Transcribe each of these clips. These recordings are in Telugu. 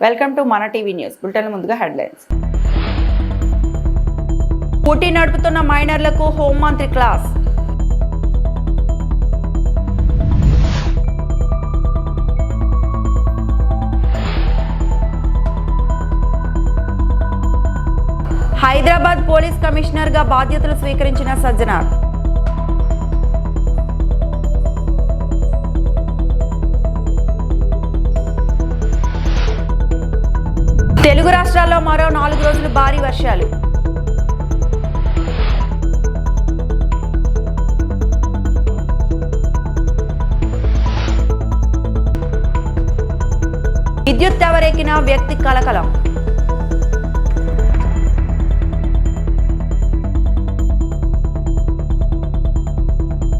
వెల్కమ్ టు మన టీవీ న్యూస్. బులెటిన్ ముందుగా హెడ్లైన్స్. స్కూటీ నడుపుతున్న మైనర్లకు హోంమంత్రి క్లాస్. హైదరాబాద్ పోలీస్ కమిషనర్ గా బాధ్యతలు స్వీకరించిన సజ్జనార్. తెలుగు రాష్ట్రాల్లో మరో 4 రోజులు భారీ వర్షాలు. విద్యుత్ టవర్ ఎక్కిన వ్యక్తి కలకలం.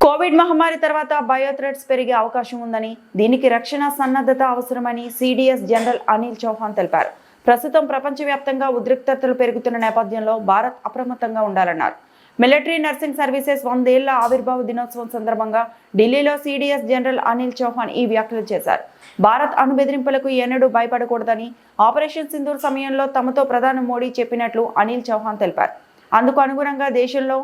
కోవిడ్ మహమ్మారి తర్వాత బయో థ్రెట్స్ పెరిగే అవకాశం ఉందని, దీనికి రక్షణ సన్నద్ధత అవసరమని సిడిఎస్ జనరల్ అనిల్ చౌహాన్ తెలిపారు. ప్రస్తుతం ప్రపంచవ్యాప్తంగా ఉద్రిక్తతలు పెరుగుతున్న నేపథ్యంలో భారత్ అప్రమత్తంగా ఉండాలన్నారు. మిలిటరీ నర్సింగ్ సర్వీసెస్ 100 ఏళ్ల ఆవిర్భావ దినోత్సవం సందర్భంగా ఢిల్లీలో సిడిఎస్ జనరల్ అనిల్ చౌహాన్ ఈ వ్యాఖ్యలు చేశారు. భారత్ అణు బెదిరింపులకు ఎన్నడూ భయపడకూడదని ఆపరేషన్ సింధూర్ సమయంలో తమతో ప్రధాని మోడీ చెప్పినట్లు అనిల్ చౌహాన్ తెలిపారు. అందుకు అనుగుణంగా దేశంలో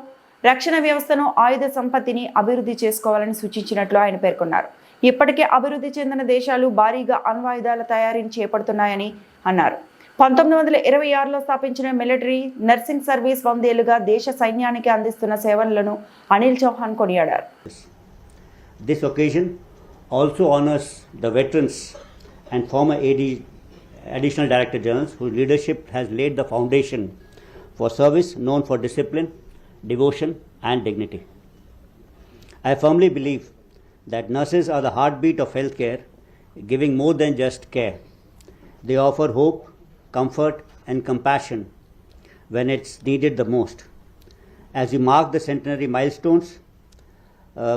రక్షణ వ్యవస్థను, ఆయుధ సంపత్తిని అభివృద్ధి చేసుకోవాలని సూచించినట్లు ఆయన పేర్కొన్నారు. ఇప్పటికే అభివృద్ధి చెందిన దేశాలు భారీగా అణ్వాయుధాల తయారీని చేపడుతున్నాయని అన్నారు. 1926లో స్థాపించిన మిలిటరీ నర్సింగ్ సర్వీస్ 100 ఏళ్లుగా దేశ సైన్యానికి అందిస్తున్న సేవలను అనిల్ చౌహాన్ కొనియాడారు. This occasion also honors the veterans and former additional director generals whose leadership has laid the foundation for service known for discipline, devotion and dignity. I firmly believe that nurses are the heartbeat of healthcare, giving more than just care. They offer hope, comfort and compassion when it's needed the most. As we mark the centenary milestones,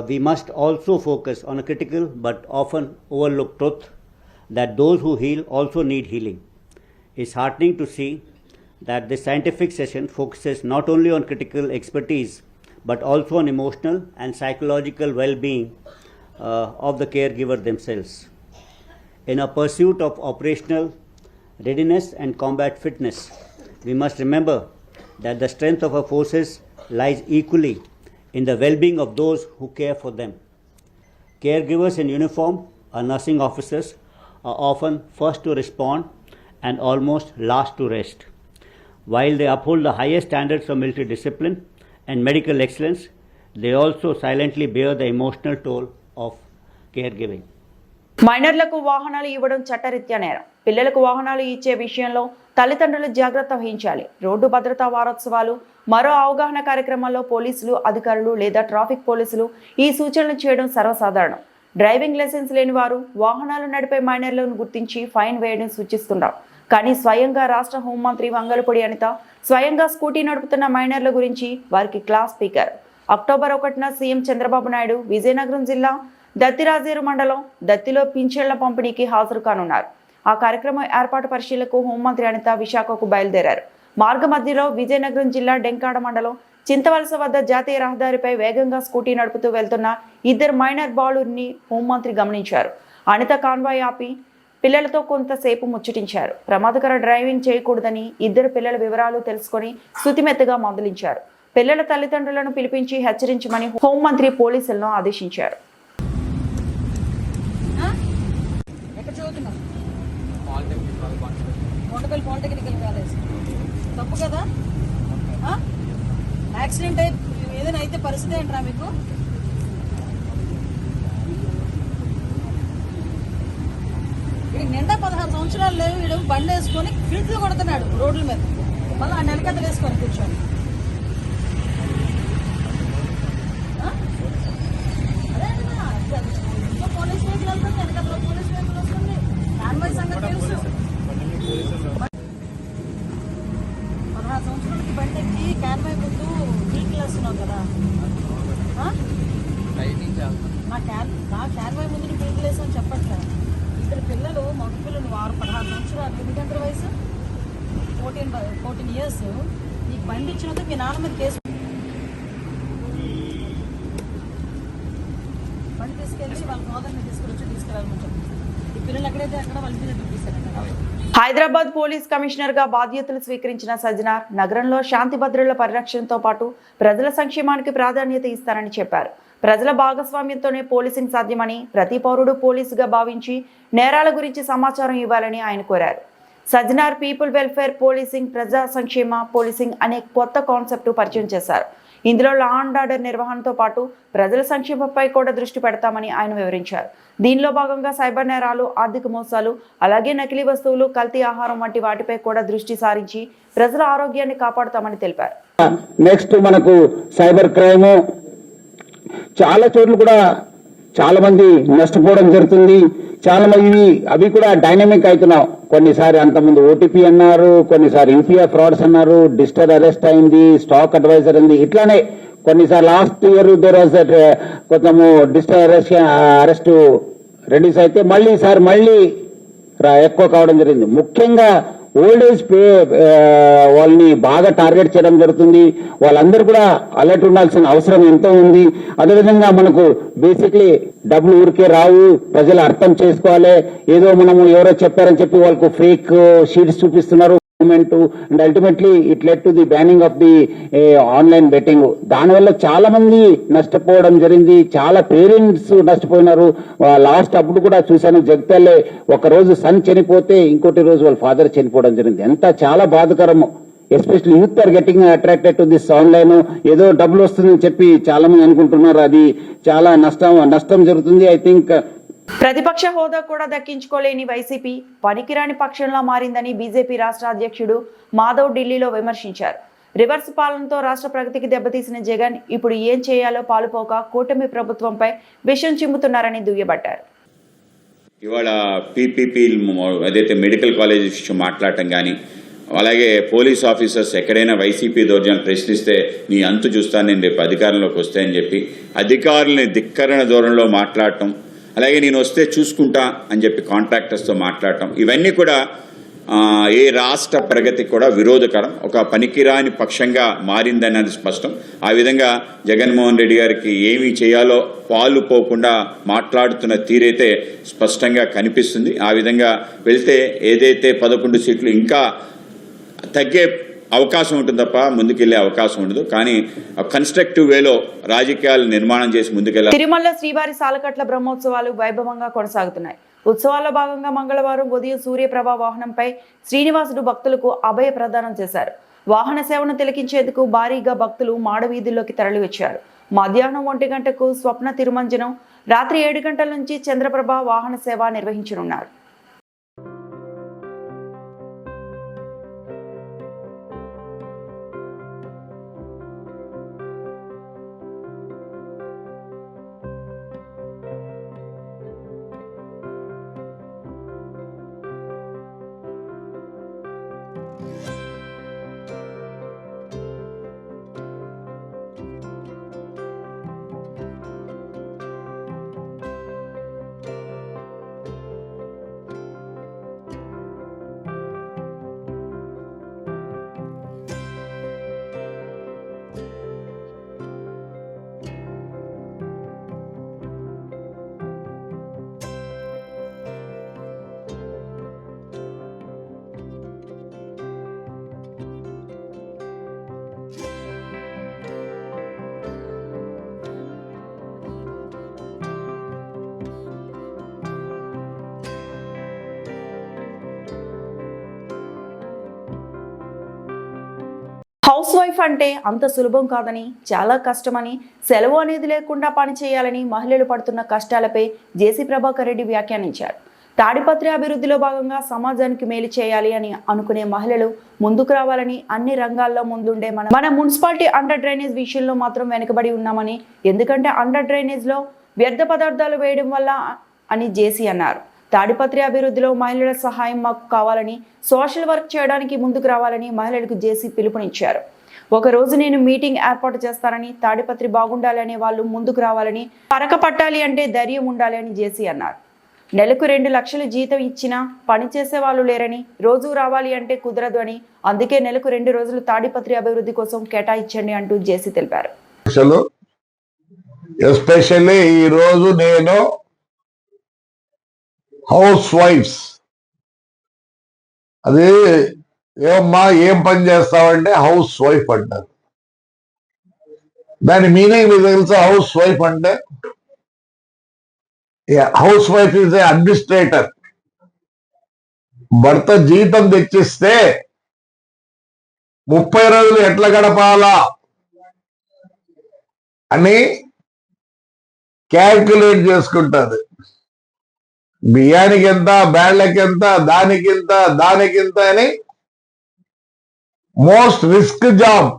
we must also focus on a critical but often overlooked truth that those who heal also need healing. It's heartening to see that this scientific session focuses not only on critical expertise but also on emotional and psychological well-being of the caregiver themselves. In a pursuit of operational readiness and combat fitness, we must remember that the strength of our forces lies equally in the well-being of those who care for them. Caregivers in uniform or nursing officers are often first to respond and almost last to rest. While they uphold the highest standards of military discipline and medical excellence, they also silently bear the emotional toll of caregiving. మైనర్లకు వాహనాలు ఇవ్వడం చట్టరీత్యా నేరం. పిల్లలకు వాహనాలు ఇచ్చే విషయంలో తల్లిదండ్రులు జాగ్రత్త వహించాలి. రోడ్డు భద్రతా వారోత్సవాలు, మరో అవగాహన కార్యక్రమాల్లో పోలీసులు, అధికారులు లేదా ట్రాఫిక్ పోలీసులు ఈ సూచనలు చేయడం సర్వసాధారణం. డ్రైవింగ్ లైసెన్స్ లేని వారు వాహనాలు నడిపే మైనర్లను గుర్తించి ఫైన్ వేయడం సూచిస్తున్నాం. కానీ స్వయంగా రాష్ట్ర హోంమంత్రి వంగలపూడి అనిత స్వయంగా స్కూటీ నడుపుతున్న మైనర్ల గురించి వారికి క్లాస్ స్పీకర్. అక్టోబర్ 1న సీఎం చంద్రబాబు నాయుడు విజయనగరం జిల్లా దత్తిరాజేరు మండలం దత్తిలో పింఛన్ల పంపిణీకి హాజరు కానున్నారు. ఆ కార్యక్రమం ఏర్పాటు పరిశీలనకు హోంమంత్రి అనిత విశాఖకు బయలుదేరారు. మార్గ మధ్యలో విజయనగరం జిల్లా డెంకాడ మండలం చింతవలస వద్ద జాతీయ రహదారిపై వేగంగా స్కూటీ నడుపుతూ వెళ్తున్న 2 మైనర్ బాలుర్ని హోంమంత్రి గమనించారు. అనిత కాన్వాయ్ ఆపి పిల్లలతో కొంతసేపు ముచ్చటించారు. ప్రమాదకర డ్రైవింగ్ చేయకూడదని 2 పిల్లల వివరాలు తెలుసుకొని శుతిమెత్తగా మందలించారు. పిల్లల తల్లిదండ్రులను పిలిపించి హెచ్చరించమని హోంమంత్రి పోలీసులను ఆదేశించారు. పాలిటెక్నికల్ కాలేజ్ తప్పు కదా? యాక్సిడెంట్ ఏదైనా అయితే పరిస్థితి ఏంట్రా మీకు? వీడికి నిండా 16 సంవత్సరాలు లేవు. వీడు బండి వేసుకొని ఫిల్ట్లు కొడుతున్నాడు రోడ్ల మీద. మళ్ళీ ఆ నెలకథలు వేసుకొని కూర్చొని అదే ఇంట్లో పోలీస్ వెహికల్ వెళ్తుంది, వెనకథలో పోలీస్ వెహికల్ వస్తుంది. నాన్వై సంగతి తెలుసు. 16 సంవత్సరాలకి బండి ఎక్కి కాన్వాయ్ ముందు వెహికల్ వేస్తున్నావు కదా? నా కాన్వాయ్ ముందు నీకు వెహికల్ వేసాను చెప్పట్లేదు. 2 పిల్లలు, మగ పిల్లలు 16 సంవత్సరాలు. ఎందుకంటే వయసు 14 years. నీకు బండి ఇచ్చినందుకు మీ నాన్న మీద కేసు. బండి తీసుకెళ్ళి వాళ్ళ ఫాదర్ని తీసుకెళ్ళాలని చెప్పి ఈ పిల్లలు ఎక్కడైతే అక్కడ వాళ్ళ మీద తీసుకెళ్ళండి. హైదరాబాద్ పోలీస్ కమిషనర్ గా బాధ్యతలు స్వీకరించిన సజ్జనార్ నగరంలో శాంతి భద్రతల పరిరక్షణతో పాటు ప్రజల సంక్షేమానికి ప్రాధాన్యత ఇస్తారని చెప్పారు. ప్రజల భాగస్వామ్యంతోనే పోలీసింగ్ సాధ్యమని, ప్రతి పౌరుడు పోలీసుగా భావించి నేరాల గురించి సమాచారం ఇవ్వాలని ఆయన కోరారు. సజ్జనార్ పీపుల్ వెల్ఫేర్ పోలీసింగ్, ప్రజా సంక్షేమ పోలీసింగ్ అనే కొత్త కాన్సెప్ట్ పరిచయం చేశారు. ఇందులో లా అండ్ ఆర్డర్ నిర్వహణతో పాటు ప్రజల సంక్షేమంపై కూడా దృష్టి పెడతామని ఆయన వివరించారు. దీనిలో భాగంగా సైబర్ నేరాలు, ఆర్థిక మోసాలు, అలాగే నకిలీ వస్తువులు, కల్తీ ఆహారం వంటి వాటిపై కూడా దృష్టి సారించి ప్రజల ఆరోగ్యాన్ని కాపాడుతామని తెలిపారు. నెక్స్ట్ మనకు సైబర్ క్రైమ్ చాలా చోట్ల కూడా చాలా మంది నష్టపోవడం జరుగుతుంది. చాలా మంది అవి కూడా డైనమిక్ అవుతున్నాం. కొన్నిసారి అంతకుముందు ఓటీపీ అన్నారు, కొన్నిసారి యూపీఐ ఫ్రాడ్స్ అన్నారు, డిజిటల్ అరెస్ట్ అయింది, స్టాక్ అడ్వైజర్ అయింది. ఇట్లానే కొన్నిసారి లాస్ట్ ఇయర్ కొంచెము డిజిటల్ అరెస్ట్ రెడ్యూస్ అయితే మళ్ళీ ఈసారి మళ్ళీ ఎక్కువ కావడం జరిగింది. ముఖ్యంగా ఓల్డ్ ఏజ్ వాళ్ళని బాగా టార్గెట్ చేయడం జరుగుతుంది. వాళ్ళందరూ కూడా అలర్ట్ ఉండాల్సిన అవసరం ఎంతో ఉంది. అదేవిధంగా మనకు బేసిక్లీ డబ్బులు ఊరికే రావు, ప్రజలు అర్థం చేసుకోవాలి. ఏదో మనము ఎవరో చెప్పారని చెప్పి వాళ్ళకు ఫేక్ షీట్స్ చూపిస్తున్నారు and ultimately it led to the banning of the online betting. దానివల్ల చాలా మంది నష్టపోవడం జరిగింది. చాలా పేరెంట్స్ నష్టపోయినారు. లాస్ట్ అప్పుడు కూడా చూశాను, జగిత్యాలలో ఒక రోజు సన్ చనిపోతే ఇంకోటి రోజు వాళ్ళ ఫాదర్ చనిపోవడం జరిగింది. ఎంత చాలా బాధకరము. Especially youth are getting attracted to this online. ఏదో డబ్బులు వస్తుందని చెప్పి చాలా మంది అనుకుంటున్నారు. అది చాలా నష్టం జరుగుతుంది. ఐ థింక్ ప్రతిపక్ష హోదా కూడా దక్కించుకోలేని వైసీపీ పనికిరాని పక్షంలా మారిందని బీజేపీ రాష్ట్ర అధ్యక్షుడు మాధవ్ ఢిల్లీలో విమర్శించారు. రివర్స్ పాలనతో రాష్ట్ర ప్రగతికి దెబ్బతీసిన జగన్ ఇప్పుడు ఏం చేయాలో పాలుపోక కూటమి ప్రభుత్వంపై విషం చిమ్ముతున్నారని దుయ్యబట్టారు. ఇవాళ పీపీపీ ఏదైతే మెడికల్ కాలేజ్ విషయం మాట్లాడటం కానీ, అలాగే పోలీస్ ఆఫీసర్స్ ఎక్కడైనా వైసీపీ దౌర్జన్యాలు ప్రశ్నిస్తే నీ అంతు చూస్తాను నేను రేపు అధికారంలోకి వస్తాయని చెప్పి అధికారులని ధిక్కరణ ధోరణిలో మాట్లాడటం, అలాగే నేను వస్తే చూసుకుంటా అని చెప్పి కాంట్రాక్టర్స్తో మాట్లాడటం, ఇవన్నీ కూడా ఏ రాష్ట్ర ప్రగతికి కూడా విరోధకరం, ఒక పనికిరాని పక్షంగా మారిందన్నది స్పష్టం. ఆ విధంగా జగన్మోహన్ రెడ్డి గారికి ఏమి చేయాలో పాలు పోకుండా మాట్లాడుతున్న తీరైతే స్పష్టంగా కనిపిస్తుంది. ఆ విధంగా వెళ్తే ఏదైతే 11 సీట్లు ఇంకా తగ్గే అవకాశం ఉంటుంది తప్ప ముందుకెళ్లే అవకాశం ఉండదు. కానీ కన్స్ట్రక్టివ్ వేలో రాజకీయాలు నిర్మాణం చేసి ముందుకెళ్ళాలి. తిరుమల శ్రీవారి సాలకట్ల బ్రహ్మోత్సవాలు వైభవంగా కొనసాగుతున్నాయి. ఉత్సవాల్లో భాగంగా మంగళవారం ఉదయం సూర్యప్రభ వాహనంపై శ్రీనివాసుడు భక్తులకు అభయ ప్రదానం చేశారు. వాహన సేవను తిలకించేందుకు భారీగా భక్తులు మాడవీధుల్లోకి తరలివచ్చారు. మధ్యాహ్నం 1 గంటకు స్వప్న తిరుమంజనం, రాత్రి 7 గంటల నుంచి చంద్రప్రభ వాహన సేవ నిర్వహించనున్నారు. హౌస్ వైఫ్ అంటే అంత సులభం కాదని, చాలా కష్టమని, సెలవు అనేది లేకుండా పని చేయాలని మహిళలు పడుతున్న కష్టాలపై జేసీ ప్రభాకర్ రెడ్డి వ్యాఖ్యానించారు. తాడిపత్రి అభివృద్ధిలో భాగంగా సమాజానికి మేలు చేయాలి అని అనుకునే మహిళలు ముందుకు రావాలని, అన్ని రంగాల్లో ముందుండే మన మున్సిపాలిటీ అండర్ డ్రైనేజ్ విషయంలో మాత్రం వెనుకబడి ఉన్నామని, ఎందుకంటే అండర్ డ్రైనేజ్లో వ్యర్థ పదార్థాలు వేయడం వల్ల అని జేసీ అన్నారు. తాడిపత్రి అభివృద్ధిలో మహిళల సహాయం మాకు కావాలని, సోషల్ వర్క్ చేయడానికి ముందుకు రావాలని మహిళలకు జేసీ పిలుపునిచ్చారు. ఒకరోజు నేను మీటింగ్ ఏర్పాటు చేస్తానని, తాడిపత్రి బాగుండాలనే వాళ్ళు ముందుకు రావాలని, పరక పట్టాలి అంటే ధైర్యం ఉండాలి అని జేసీ అన్నారు. నెలకు 2 లక్షల జీతం ఇచ్చినా పనిచేసే వాళ్ళు లేరని, రోజు రావాలి అంటే కుదరదు అని, అందుకే నెలకు 2 రోజులు తాడిపత్రి అభివృద్ధి కోసం కేటాయించండి అంటూ జేసీ తెలిపారు. ఎస్పెషల్లీ ఈ రోజు నేను హౌస్ వైఫ్స్ అది ఏమమ్మా ఏం పని చేస్తావంటే హౌస్ వైఫ్ అంటారు. దాని మీనింగ్ మీకు తెలుసా? హౌస్ వైఫ్ అంటే house wife is a administrator. భర్త జీతం తెచ్చిస్తే 30 రోజులు ఎట్లా గడపాలా అని క్యాల్కులేట్ చేసుకుంటుంది. బియ్యానికి ఎంత, బ్యాళ్ళకి ఎంత, దానికింత అని మోస్ట్ రిస్క్ జాబ్.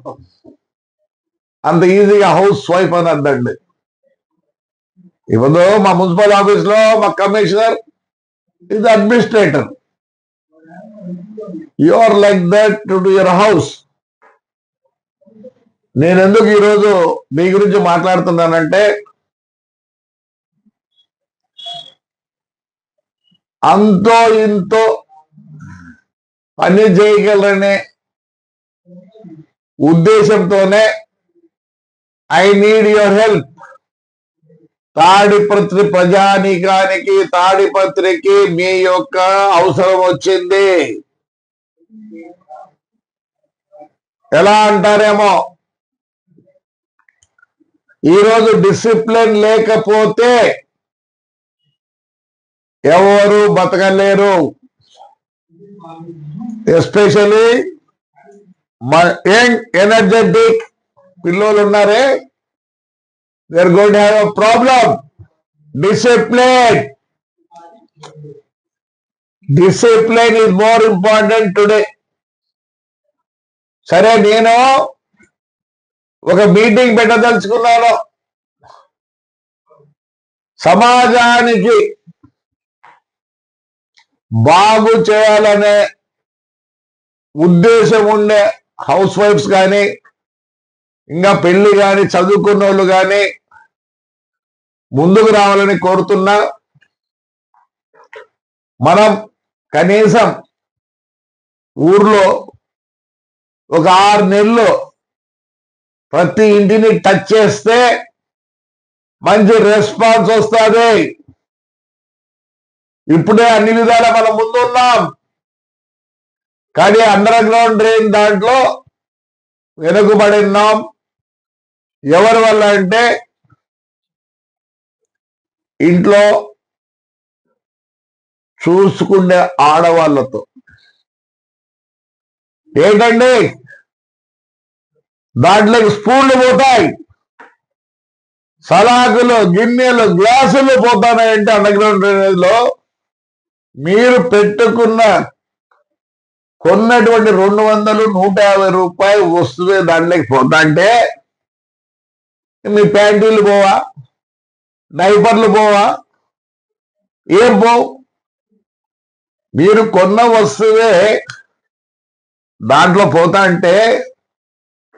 అంత ఈజీగా హౌస్ వైఫ్ అని అద్దండి. ఇప్పుడు మా మున్సిపల్ ఆఫీస్ లో మా commissioner is administrator. You are like that to your house. నేను ఎందుకు ఈరోజు మీ గురించి మాట్లాడుతున్నానంటే, అంతో ఇంతో పని చేయగలరనే ఉద్దేశంతోనే I need your help. Tadipatri ప్రజానీకానికి, తాడిపత్రికి మీ యొక్క అవసరం వచ్చింది. ఎలా అంటారేమో, ఈరోజు డిసిప్లిన్ లేకపోతే ఎవరు బతకలేరు. ఎస్పెషలీ యంగ్ ఎనర్జెటిక్ పిల్లలు ఉన్నారే, they are going to have a problem. Discipline is more important today. సరే, నేను ఒక మీటింగ్ పెట్టదలుచుకున్నాను. సమాజానికి బాగు చేయాలనే ఉద్దేశం ఉండే హౌస్ వైఫ్స్ కానీ, ఇంకా పెళ్లి కానీ, చదువుకున్న వాళ్ళు కానీ ముందుకు రావాలని కోరుతున్నా. మనం కనీసం ఊర్లో ఒక 6 నెలలు ప్రతి ఇంటిని టచ్ చేస్తే మంచి రెస్పాన్స్ వస్తుంది. ఇప్పుడే అన్ని విధాలా మనం ముందున్నాం, కానీ అండర్ గ్రౌండ్ డ్రైన్ దాంట్లో వెనుకబడి ఉన్నాం. ఎవరి వల్ల అంటే ఇంట్లో చూసుకునే ఆడవాళ్ళతో. ఏంటండి, దాంట్లోకి స్పూన్లు పోతాయి, సలాకులు, గిన్నెలు, గ్లాసులు పోతాయంటే అండర్ గ్రౌండ్ డ్రైనేజ్ లో మీరు కొన్నటువంటి 200-150 రూపాయలు వస్తువే దాంట్లోకి పోతా అంటే మీ ప్యాంటీలు పోవా, డైపర్లు పోవా, ఏం పోవు? మీరు కొన్న వస్తువే దాంట్లో పోతా అంటే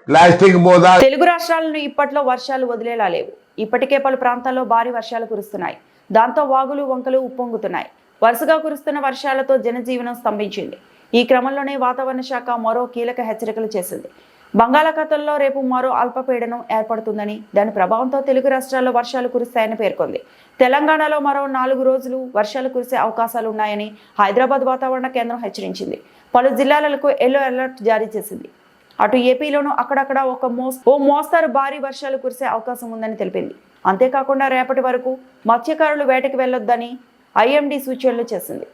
ప్లాస్టిక్ పోదా? తెలుగు రాష్ట్రాలను ఇప్పట్లో వర్షాలు వదిలేలా లేవు. ఇప్పటికే పలు ప్రాంతాల్లో భారీ వర్షాలు కురుస్తున్నాయి. దాంతో వాగులు, వంకలు ఉప్పొంగుతున్నాయి. వరుసగా కురుస్తున్న వర్షాలతో జనజీవనం స్తంభించింది. ఈ క్రమంలోనే వాతావరణ శాఖ మరో కీలక హెచ్చరికలు చేసింది. బంగాళాఖాతంలో రేపు మరో అల్పపీడనం ఏర్పడుతుందని, దాని ప్రభావంతో తెలుగు రాష్ట్రాల్లో వర్షాలు కురుస్తాయని పేర్కొంది. తెలంగాణలో మరో 4 రోజులు వర్షాలు కురిసే అవకాశాలు ఉన్నాయని హైదరాబాద్ వాతావరణ కేంద్రం హెచ్చరించింది. పలు జిల్లాలకు ఎల్లో అలర్ట్ జారీ చేసింది. అటు ఏపీలోనూ అక్కడక్కడ ఓ మోస్తారు భారీ వర్షాలు కురిసే అవకాశం ఉందని తెలిపింది. అంతేకాకుండా రేపటి వరకు మత్స్యకారులు వేటకు వెళ్లొద్దని ఐఎండీ సూచనలు చేసింది.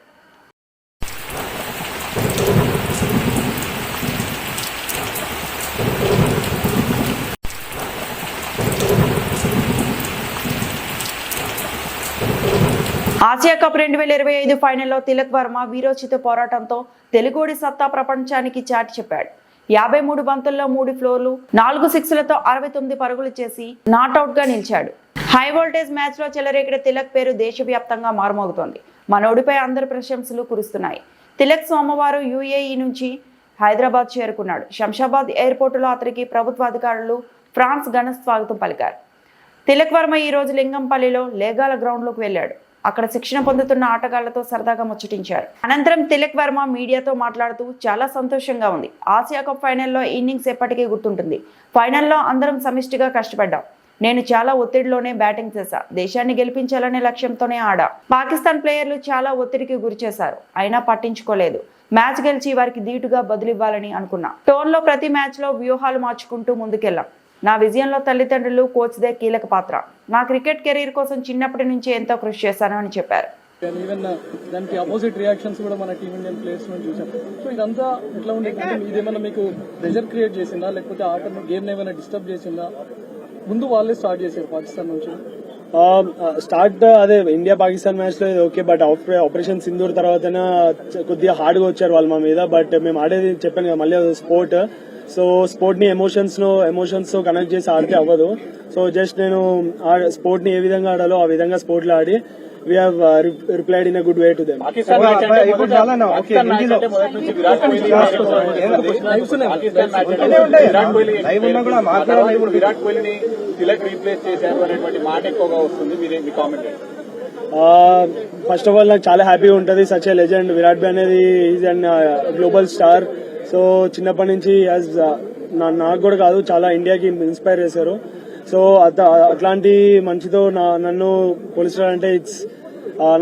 ఆసియా కప్ 2025 ఫైనల్లో తిలక్ వర్మ వీరోచిత పోరాటంతో తెలుగోడి సత్తా ప్రపంచానికి చాటి చెప్పాడు. 53 బంతుల్లో 3 ఫ్లోర్లు, 4 సిక్స్లతో 69 పరుగులు చేసి నాట్అవుట్ గా నిలిచాడు. హై వోల్టేజ్ మ్యాచ్ లో చెలరేగిన తిలక్ పేరు దేశవ్యాప్తంగా మారుమోగుతోంది. మనోడిపై అందరి ప్రశంసలు కురుస్తున్నాయి. తిలక్ సోమవారం యుఏఈ నుంచి హైదరాబాద్ చేరుకున్నాడు. శంషాబాద్ ఎయిర్పోర్టులో అతనికి ప్రభుత్వ అధికారులు ఫ్రాన్స్ ఘన స్వాగతం పలికారు. తిలక్ వర్మ ఈ రోజు లింగంపల్లిలో లేగాల గ్రౌండ్లోకి వెళ్లాడు. అక్కడ శిక్షణ పొందుతున్న ఆటగాళ్లతో సరదాగా ముచ్చటించారు. అనంతరం తిలక్ వర్మ మీడియాతో మాట్లాడుతూ చాలా సంతోషంగా ఉంది. ఆసియా కప్ ఫైనల్లో ఇన్నింగ్స్ ఎప్పటికీ గుర్తుంటుంది. ఫైనల్లో అందరం సమిష్టిగా కష్టపడ్డాం. నేను చాలా ఒత్తిడిలోనే బ్యాటింగ్ చేశా. దేశాన్ని గెలిపించాలనే లక్ష్యంతోనే ఆడా. పాకిస్తాన్ ప్లేయర్లు చాలా ఒత్తిడికి గురి చేశారు, అయినా పట్టించుకోలేదు. మ్యాచ్ గెలిచి వారికి ధీటుగా బదులివ్వాలని అనుకున్నా. టోన్లో ప్రతి మ్యాచ్లో వ్యూహాలు మార్చుకుంటూ ముందుకెళ్ళాం. నా విజయంలో తల్లిదండ్రులు, కోచ్దే కీలక పాత్ర. నా క్రికెట్ కెరీర్ కోసం చిన్నప్పటి నుంచి ఎంతో కృషి చేశాను అని చెప్పారు. ఈవెన్ దానికి అపోజిట్ రియాక్షన్స్ కూడా మన టీమ్ ఇండియన్ ప్లేయర్స్ నుంచి చూసాం. సో ఇదంతా ఎట్లా ఉండేది అంటే ఇదేమన్నా మీకు ప్రెషర్ క్రియేట్ చేసిందా, లేకపోతే ఆటను గేమ్ ఏమైనా డిస్టర్బ్ చేసిందా? ముందు వాళ్ళే స్టార్ట్ చేశారు పాకిస్తాన్ నుంచి. స్టార్ట్ అదే ఇండియా పాకిస్తాన్ మ్యాచ్ లో ఓకే, బట్ ఆపరేషన్ సింధూర్ తర్వాత కొద్దిగా హార్డ్ గా వచ్చారు వాళ్ళు మా మీద. బట్ మేము ఆడేది చెప్పాను కదా మళ్ళీ స్పోర్ట్. సో స్పోర్ట్ ని ఎమోషన్స్ తో కనెక్ట్ చేసి ఆడితే అవ్వదు. సో జస్ట్ నేను స్పోర్ట్ ని ఏ విధంగా ఆడాలో ఆ విధంగా స్పోర్ట్ లో ఆడి we have replied in a good way to them. First of all నాకు చాలా హ్యాపీగా ఉంటుంది. సచ్ ఏ లెజెండ్ విరాట్ భాయ్ అనేది is an global star. So చిన్నప్పటి నుంచి నాకు కూడా కాదు చాలా ఇండియాకి ఇన్స్పైర్ చేశారు. సో అట్లాంటి మంచితో నన్ను పోలిస్తారంటే ఇట్స్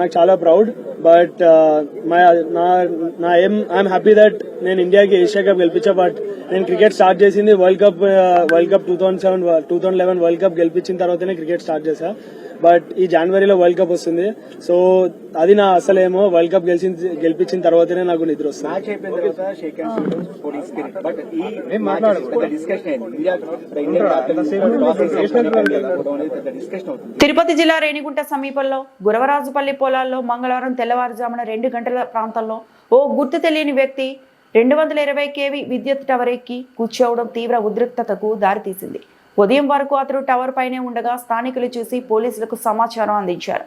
నాకు చాలా ప్రౌడ్. బట్ నా ఐఎమ్ హ్యాపీ దట్ నేను ఇండియాకి ఏషియా కప్ గెలిపించా. బట్ నేను క్రికెట్ స్టార్ట్ చేసింది వరల్డ్ కప్ 2011 వరల్డ్ కప్ గెలిపించిన తర్వాతనే క్రికెట్ స్టార్ట్ చేశా. బట్ ఈ జనవరిలో వరల్డ్ కప్ వస్తుంది. సో అది నా అసలేమో వరల్డ్ కప్ గెలిపించిన తర్వాతనే నాకు నిద్ర వస్తుంది. తిరుపతి జిల్లా రేణిగుంట సమీపంలో గురవరాజుపల్లి పొలాల్లో మంగళవారం తెల్లవారుజామున 2 గంటల ప్రాంతంలో ఓ గుర్తు తెలియని వ్యక్తి 220 kV విద్యుత్ టవర్ ఎక్కి కూర్చోవడం తీవ్ర ఉద్రిక్తతకు దారితీసింది. ఉదయం వరకు అతడు టవర్ పైనే ఉండగా స్థానికులు చూసి పోలీసులకు సమాచారం అందించారు.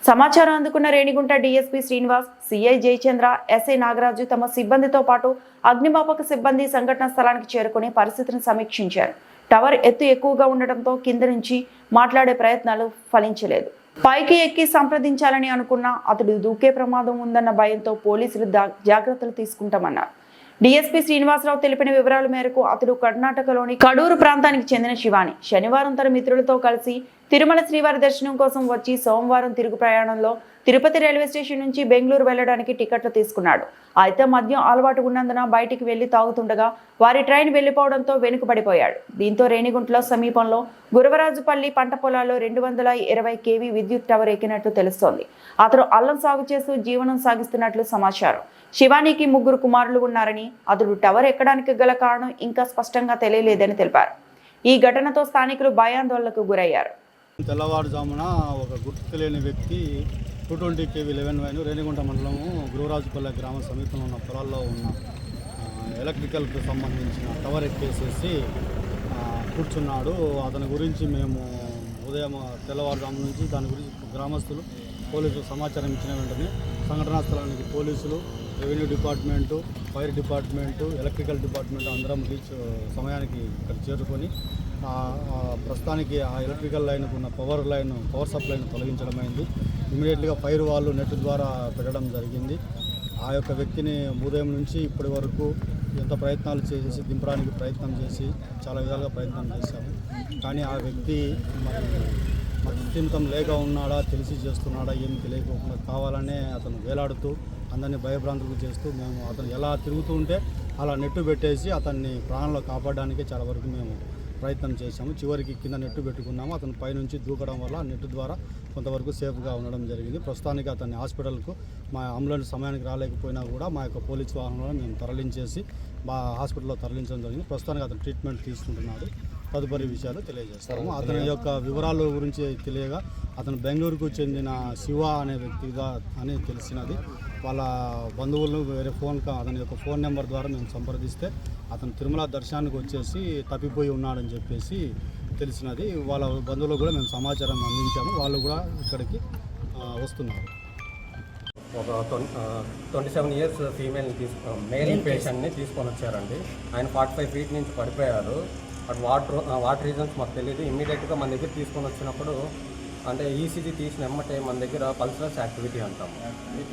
సమాచారం అందుకున్న Renigunta DSP Srinivas, CI Jayachandra, SI Nagaraju తమ సిబ్బందితో పాటు అగ్నిమాపక సిబ్బంది సంఘటన స్థలానికి చేరుకుని పరిస్థితిని సమీక్షించారు. టవర్ ఎత్తు ఎక్కువగా ఉండటంతో కింద నుంచి మాట్లాడే ప్రయత్నాలు ఫలించలేదు. పైకి ఎక్కి సంప్రదించాలని అనుకున్న అతడు దూకే ప్రమాదం ఉందన్న భయంతో పోలీసులు జాగ్రత్తలు తీసుకుంటామన్నారు. డీఎస్పీ శ్రీనివాసరావు తెలిపిన వివరాల మేరకు అతడు కర్ణాటకలోని కడూరు ప్రాంతానికి చెందిన శివాని శనివారం తన మిత్రులతో కలిసి తిరుమల శ్రీవారి దర్శనం కోసం వచ్చి సోమవారం తిరుగు ప్రయాణంలో తిరుపతి రైల్వే స్టేషన్ నుంచి బెంగళూరు వెళ్లడానికి టికెట్లు తీసుకున్నాడు. అయితే మద్యం అలవాటు ఉన్నందున బయటికి వెళ్లి తాగుతుండగా వారి ట్రైన్ వెళ్లిపోవడంతో వెనుకబడిపోయాడు. దీంతో రేణిగుంటలో సమీపంలో గురవరాజుపల్లి పంట పొలాల్లో 220 kV విద్యుత్ టవర్ ఎక్కినట్లు తెలుస్తోంది. అతడు అల్లం సాగు చేస్తూ జీవనం సాగిస్తున్నట్లు సమాచారం. శివానికి 3 కుమారులు ఉన్నారని, అతడు టవర్ ఎక్కడానికి గల కారణం ఇంకా స్పష్టంగా తెలియలేదని తెలిపారు. ఈ ఘటనతో స్థానికులు భయాందోళనకు గురయ్యారు. తెల్లవారుజామున ఒక గుర్తు తెలియని వ్యక్తి 220 kV 11 వైను రేణిగుంట మండలము గురవరాజుపల్లె గ్రామం సమీపంలో ఉన్న పొలాల్లో ఉన్న ఎలక్ట్రికల్కి సంబంధించిన టవర్ ఎక్కేసేసి కూర్చున్నాడు. అతని గురించి మేము ఉదయం తెల్లవారుజాము నుంచి దాని గురించి గ్రామస్తులు పోలీసులు సమాచారం ఇచ్చిన వెంటనే సంఘటనా స్థలానికి పోలీసులు, revenue department, fire department, electrical department అందరం సమయానికి ఇక్కడ చేరుకొని ప్రస్తుతానికి ఆ ఎలక్ట్రికల్ లైన్కు ఉన్న పవర్ సప్లైను తొలగించడమైంది. ఇమీడియట్గా ఫైర్ వాళ్ళు నెట్ ద్వారా పెట్టడం జరిగింది. ఆ యొక్క వ్యక్తిని ఉదయం నుంచి ఇప్పటి వరకు ఎంత ప్రయత్నాలు చేసి దింపడానికి ప్రయత్నం చేసి చాలా విధాలుగా ప్రయత్నం చేశాము. కానీ ఆ వ్యక్తి మధ్యస్థం లేక ఉన్నాడా, తెలిసి చేస్తున్నాడా ఏమి తెలియకోకుండా కావాలనే అతను వేలాడుతూ అందరినీ భయభ్రాంతులు చేస్తూ మేము అతను ఎలా తిరుగుతూ ఉంటే అలా నెట్టు పెట్టేసి అతన్ని ప్రాణంలో కాపాడడానికి చాలా వరకు మేము ప్రయత్నం చేశాము. చివరికి కింద నెట్టు పెట్టుకున్నాము. అతను పైనుంచి దూకడం వల్ల నెట్టు ద్వారా కొంతవరకు సేఫ్గా ఉండడం జరిగింది. ప్రస్తుతానికి అతన్ని హాస్పిటల్కు మా అంబులెన్స్ సమయానికి రాలేకపోయినా కూడా మా యొక్క పోలీసు వాహనంలో మేము తరలించేసి మా హాస్పిటల్లో తరలించడం జరిగింది. ప్రస్తుతానికి అతను ట్రీట్మెంట్ తీసుకుంటున్నాడు. తదుపరి విషయాలు తెలియజేస్తాము. అతని యొక్క వివరాల గురించి తెలియగా అతను బెంగళూరుకు చెందిన శివ అనే వ్యక్తిగా అని తెలిసినది. వాళ్ళ బంధువులను వేరే అతని యొక్క ఫోన్ నెంబర్ ద్వారా మేము సంప్రదిస్తే అతను తిరుమల దర్శనానికి వచ్చేసి తప్పిపోయి ఉన్నాడని చెప్పేసి తెలిసినది. వాళ్ళ బంధువులకు కూడా మేము సమాచారం అందించాము. వాళ్ళు కూడా ఇక్కడికి వస్తున్నారు. ఒక 27 years ఫీమేల్ని మేల్ పేషెంట్ని తీసుకొని వచ్చారండి. ఆయన 45 feet నుంచి పడిపోయారు. బట్ వాట్ రీజన్స్ మాకు తెలియదు. ఇమ్మీడియట్గా మన దగ్గర తీసుకొని వచ్చినప్పుడు అంటే ఈసీజీ తీసిన ఎమ్మటే మన దగ్గర పల్సరస్ యాక్టివిటీ అంటాం.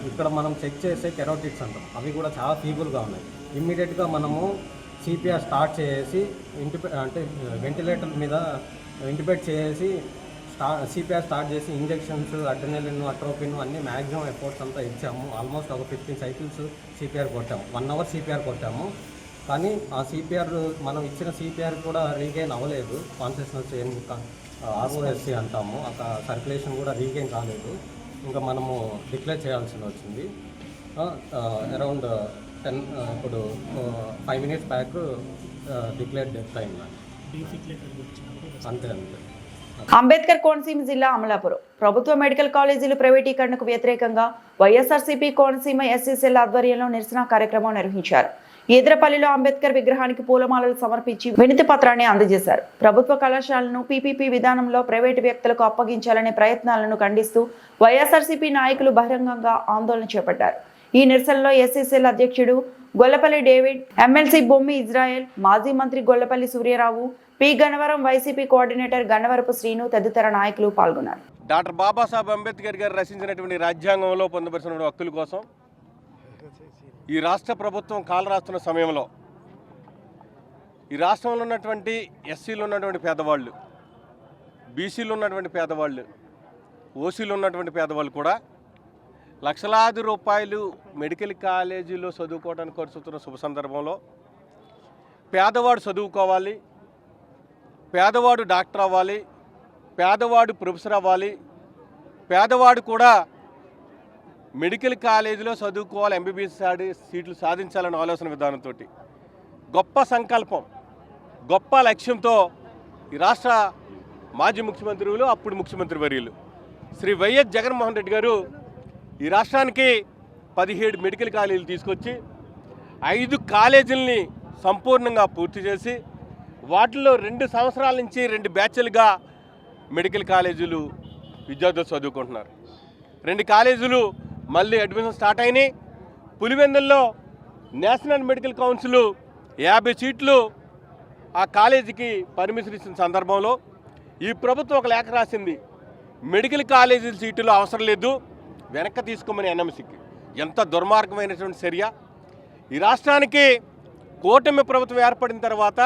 ఇక్కడ మనం చెక్ చేసే కెరోటిడ్స్ అంటాం. అవి కూడా చాలా ఫీబుల్గా ఉన్నాయి. ఇమ్మీడియట్గా మనము సిపిఆర్ స్టార్ట్ చేసి వెంటిలేటర్ మీద ఇంటిబేట్ చేసి సిపిఆర్ స్టార్ట్ చేసి ఇంజెక్షన్స్, అడ్రినలిన్, అట్రోపిన్ అన్ని మ్యాక్సిమం ఎఫర్ట్స్ అంతా ఇచ్చాము. ఆల్మోస్ట్ ఒక 15 సైకిల్స్ సిపిఆర్ కొట్టాము, 1 అవర్ సిపిఆర్ కొట్టాము. కానీ ఆ సిపిఆర్ మనం ఇచ్చిన సిపిఆర్ కూడా రీగైన్ అవ్వలేదు. కాన్షియస్నెస్ ఏం ఆర్ఓఎస్సి అంటాము, ఆ సర్క్యులేషన్ కూడా రీగైన్ కాలేదు. ఇంకా మనము డిక్లేర్ చేయాల్సి వచ్చింది. అరౌండ్ 10 ఇప్పుడు 5 minutes బ్యాక్ డిక్లేర్ డెత్ అయింది. అంతే అంతే. అంబేద్కర్ కోనసీమ జిల్లా అమలాపురం ప్రభుత్వ మెడికల్ కాలేజీలు ప్రైవేటీకరణకు వ్యతిరేకంగా వైఎస్ఆర్సీపీ కోనసీమ ఎస్సీసీల ఆధ్వర్యంలో నిరసన కార్యక్రమం నిర్వహించారు. ఈద్రపల్లిలో అంబేద్కర్ విగ్రహానికి పూలమాలలు సమర్పించి వినతి పత్రాన్ని అందజేశారు. ప్రభుత్వ కళాశాలను పీపీపీ విధానంలో ప్రైవేటు వ్యక్తులకు అప్పగించాలనే ప్రయత్నాలను ఖండిస్తూ వైఎస్ఆర్సీపీ నాయకులు బహిరంగంగా ఆందోళన చేపట్టారు. ఈ నిరసనలో ఎస్సీసీల అధ్యక్షుడు Gollapalli David, MLC Bommi Israel, మాజీ మంత్రి Gollapalli Surya Rao, P Gannavaram YCP coordinator Gannavarapu Srinu తదితర నాయకులు పాల్గొన్నారు. డాక్టర్ బాబాసాహెబ్ అంబేద్కర్ గారు రచించినటువంటి రాజ్యాంగంలో పొందుపరిచిన హక్కుల కోసం ఈ రాష్ట్ర ప్రభుత్వం కాలరాస్తున్న సమయంలో ఈ రాష్ట్రంలో ఉన్నటువంటి ఎస్సీలు ఉన్నటువంటి పేదవాళ్ళు, బీసీలు ఉన్నటువంటి పేదవాళ్ళు, ఓసీలు ఉన్నటువంటి పేదవాళ్ళు కూడా లక్షలాది రూపాయలు మెడికల్ కాలేజీలో చదువుకోవడానికి ఖర్చుతున్న శుభ సందర్భంలో పేదవాడు చదువుకోవాలి, పేదవాడు డాక్టర్ అవ్వాలి, పేదవాడు ప్రొఫెసర్ అవ్వాలి, పేదవాడు కూడా మెడికల్ కాలేజీలో చదువుకోవాలి, ఎంబీబీఎస్ సీట్లు సాధించాలన్న ఆలోచన విధానంతో గొప్ప సంకల్పం, గొప్ప లక్ష్యంతో ఈ రాష్ట్ర మాజీ ముఖ్యమంత్రులు, అప్పుడు ముఖ్యమంత్రి వర్యులు శ్రీ వైఎస్ జగన్మోహన్ రెడ్డి గారు ఈ రాష్ట్రానికి 17 మెడికల్ కాలేజీలు తీసుకొచ్చి 5 కాలేజీలని సంపూర్ణంగా పూర్తి చేసి వాటిల్లో 2 సంవత్సరాల నుంచి 2 బ్యాచ్లుగా మెడికల్ కాలేజీలు విద్యార్థులు చదువుకుంటున్నారు. 2 కాలేజీలు మళ్ళీ అడ్మిషన్ స్టార్ట్ అయినాయి. పులివెందుల్లో నేషనల్ మెడికల్ కౌన్సిల్ 50 సీట్లు ఆ కాలేజీకి పర్మిషన్ ఇచ్చిన సందర్భంలో ఈ ప్రభుత్వం ఒక లేఖ రాసింది, మెడికల్ కాలేజీల సీట్లు అవసరం లేదు, వెనక్కి తీసుకోమని ఎన్ఎంసీకి. ఎంత దుర్మార్గమైనటువంటి చర్య! ఈ రాష్ట్రానికి కూటమి ప్రభుత్వం ఏర్పడిన తర్వాత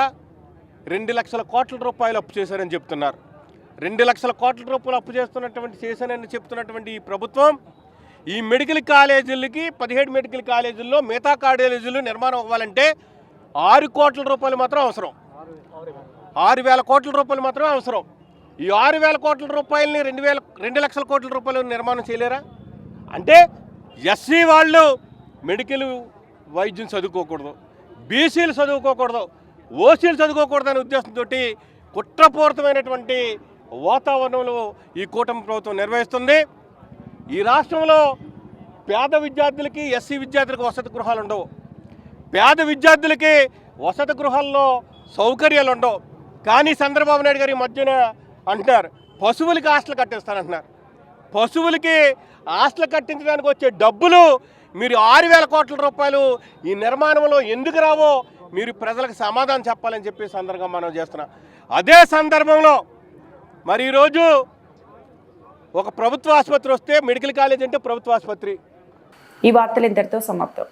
2 లక్షల కోట్ల రూపాయలు అప్పు చేశారని చెప్తున్నారు. 2 లక్షల కోట్ల రూపాయలు అప్పు చేశానని చెప్తున్నటువంటి ఈ ప్రభుత్వం ఈ మెడికల్ కాలేజీలకి 17 మెడికల్ కాలేజీల్లో మిగతా కాలేజీలు నిర్మాణం అవ్వాలంటే 6 కోట్ల రూపాయలు మాత్రం అవసరం. 6,000 కోట్ల రూపాయలు మాత్రమే అవసరం. ఈ 6,000 కోట్ల రూపాయలని 2 లక్షల కోట్ల రూపాయలు నిర్మాణం చేయలేరా? అంటే ఎస్సీ వాళ్ళు మెడికల్ వైద్యం చదువుకోకూడదు, బీసీలు చదువుకోకూడదు, ఓసీలు చదువుకోకూడదు అనే ఉద్దేశంతో కుట్రపూరితమైనటువంటి వాతావరణంలో ఈ కూటమి ప్రభుత్వం నిర్వహిస్తుంది. ఈ రాష్ట్రంలో పేద విద్యార్థులకి, ఎస్సీ విద్యార్థులకు వసతి గృహాలు ఉండవు. పేద విద్యార్థులకి వసతి గృహాల్లో సౌకర్యాలు ఉండవు. కానీ చంద్రబాబు నాయుడు గారి మధ్యన అంటున్నారు పశువులకి హాస్టల్ కట్టిస్తానంటున్నారు. పశువులకి హాస్టల్ కట్టించడానికి వచ్చే డబ్బులు మీరు 6,000 కోట్ల రూపాయలు ఈ నిర్మాణంలో ఎందుకు రావో మీరు ప్రజలకు సమాధానం చెప్పాలని చెప్పి సందర్భంగా మనం చేస్తున్నాం. అదే సందర్భంలో మరి ఈరోజు ఒక ప్రభుత్వ ఆసుపత్రి వస్తే మెడికల్ కాలేజ్ అంటే ప్రభుత్వ ఆసుపత్రి. ఈ వార్తలు ఇంతటితో సమాప్తం.